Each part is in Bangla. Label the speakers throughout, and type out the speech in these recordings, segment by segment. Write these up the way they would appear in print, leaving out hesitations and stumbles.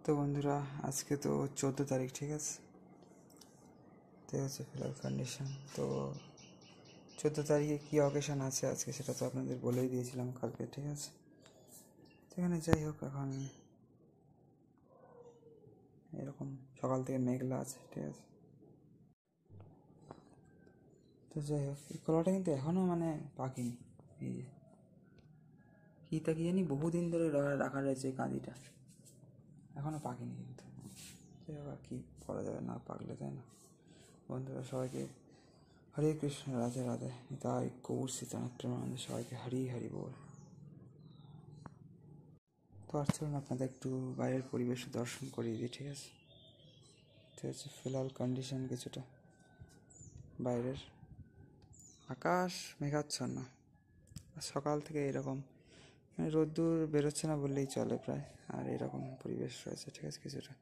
Speaker 1: তো বন্ধুরা, আজকে তো 14 তারিখ, ঠিক আছে? তো হচ্ছে ফিলহাল কন্ডিশন। তো 14 তারিখে কী অকেশন আছে আজকে সেটা তো আপনাদের বলেই দিয়েছিলাম কালকে, ঠিক আছে? সেখানে যাই হোক, এখন এরকম সকাল থেকে মেঘলা আছে, ঠিক আছে? তো যাই হোক, এই কলাটা কিন্তু এখনও পাকেনি। এই যে কীটা কি জানি বহুদিন ধরে রাখা রয়েছে এই কাঁদিটা, এখনও পাকেনি কিন্তু। যাই হোক, আর কী করা যাবে, না পাকলে, তাই না? বন্ধুরা সবাইকে হরে কৃষ্ণ, রাধে রাধে, তাই গৌর সীতানাথের আমাদের সবাইকে হরি হরি বল। তো আর চলুন আপনাদের একটু বাইরের পরিবেশ দর্শন করিয়ে দিই, ঠিক আছে? ঠিক আছে, ফিলহাল কন্ডিশন কিছুটা বাইরের আকাশ মেঘাচ্ছন্ন, আর সকাল থেকে এরকম রোদ্দুর বেরোচ্ছে না বললেই চলে প্রায়, আর এরকম পরিবেশ রয়েছে, ঠিক আছে কিছুটা।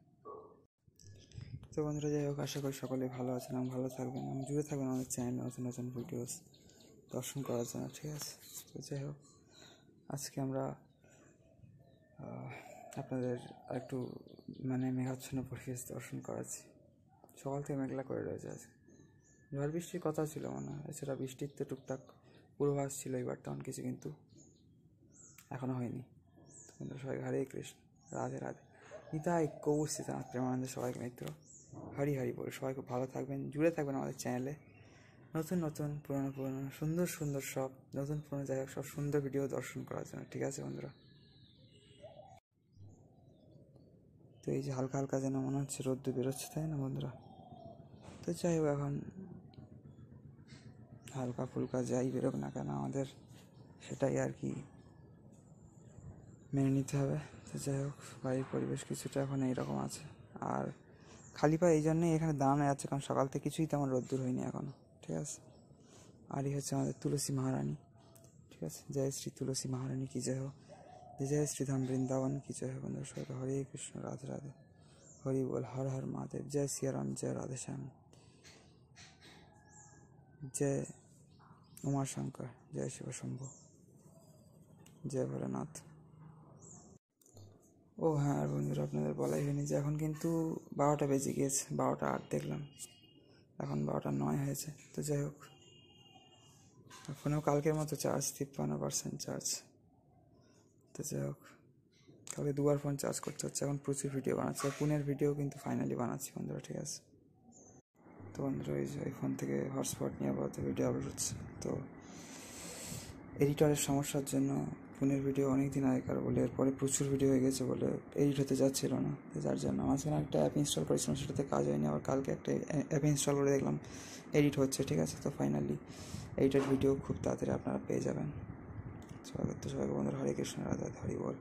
Speaker 1: তো বন্ধুরা যাই হোক, আশা করি সকলে ভালো আছেন এবং ভালো থাকবেন এবং জুড়ে থাকবেন আমাদের চ্যানেলে নতুন নতুন ভিডিওস দর্শন করার জন্য, ঠিক আছে? তো যাই হোক, আজকে আমরা আপনাদের একটু মেঘাচ্ছন্ন পরিবেশ দর্শন করাচ্ছি। সকাল থেকে মেঘলা করে রয়েছে আজকে, ঝড় বৃষ্টির কথা ছিল মনে হয়, এছাড়া বৃষ্টির তো টুকটাক পূর্বাভাস ছিল এবার তেমন কিছু, কিন্তু এখনও হয়নি। কিন্তু সবাইকে হরে কৃষ্ণ, রাধে রাধে, নিতাই গৌর সীতানাথ প্রেমানন্দে সবাইকে মিত্র হরি হরি বলে। সবাই খুব ভালো থাকবেন, জুড়ে থাকবেন আমাদের চ্যানেলে। নতুন নতুন পুরনো পুরনো সুন্দর সুন্দর সব নতুন পুরনো জায়গা, সব সুন্দর ভিডিও দর্শন করার জন্য, ঠিক আছে বন্ধুরা? তো এই যে হালকা হালকা যেন মনে হচ্ছে রোদ্দুর বেরোচ্ছে, তাই না বন্ধুরা? তো যাই হোক, এখন হালকা ফুলকা যাই বেরোক না কেন, আমাদের সেটাই আর কি মেনে নিতে হবে। তো যাই হোক, বাড়ির পরিবেশ কিছুটা এখন এইরকম আছে, আর খালি পায়ে এই জন্যই এখানে দাঁড়ানো যাচ্ছে, কারণ সকাল থেকে কিছুই তেমন রোদ্দুর হয়নি এখনও, ঠিক আছে? আর এই হচ্ছে আমাদের তুলসী মহারানী, ঠিক আছে? জয় শ্রী তুলসী মহারানী কি জয় হোক, জয় শ্রীধাম বৃন্দাবন কি জয় হোক। বন্ধুরা সবাই হরে কৃষ্ণ, রাধে রাধে, হরি বল, হর হর মহাদেব, জয় সিয়ারাম, জয় রাধে শ্যাম, জয় উমাশঙ্কর, জয় শিব শম্ভু, জয় ভোলেনাথ। ও হ্যাঁ, আর বন্ধুরা আপনাদের বলাই হয়নি যে এখন কিন্তু 12টা বেজে গিয়েছে, 12টা 8 দেখলাম, এখন 12টা 9 হয়েছে। তো যাই হোক, ফোনেও কালকের মতো চার্জ 53% চার্জ। তো যাই হোক, কালকে দুবার ফোন চার্জ করতে হচ্ছে, এখন প্রচুর ভিডিও বানাচ্ছি, আর পুনের ভিডিও কিন্তু ফাইনালি বানাচ্ছি বন্ধুরা, ঠিক আছে? তো বন্ধুরা এই যে এই ফোন থেকে হটস্পট নিয়ে আপাতত ভিডিও আপলোড হচ্ছে। তো এডিটরের সমস্যার জন্য ফোনের ভিডিও অনেক দিন আগেকার বলে এরপরে প্রচুর ভিডিও হয়ে গেছে বলে এডিট হতে যাচ্ছিল না, যার জন্য মাঝখানে একটা অ্যাপ ইনস্টল করেছিলাম, সেটাতে কাজ হয়নি। আবার কালকে একটা অ্যাপ ইনস্টল করে দেখলাম এডিট হচ্ছে, ঠিক আছে? তো ফাইনালি এডিটেড ভিডিও খুব তাড়াতাড়ি আপনারা পেয়ে যাবেন। সবাইকে বন্ধুরা হরে কৃষ্ণ, রাধা হরি বল,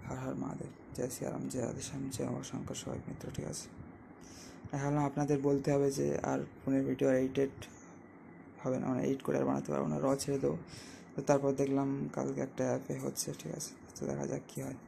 Speaker 1: হর হর মহাদেব, জয় সিয়ারাম, জয় রাধে শ্যাম, জয় উমাশঙ্কর সবাই মিত্র, ঠিক আছে? ভাবলাম আপনাদের বলতে হবে যে আর ফোনের ভিডিও এডিটেড হবে না, এডিট করে আর বানাতে পারবো না, ছেড়ে দেবো। তো তারপর দেখলাম কালকে একটা অ্যাপে হচ্ছে, ঠিক আছে? তো দেখা যাক কী হয়।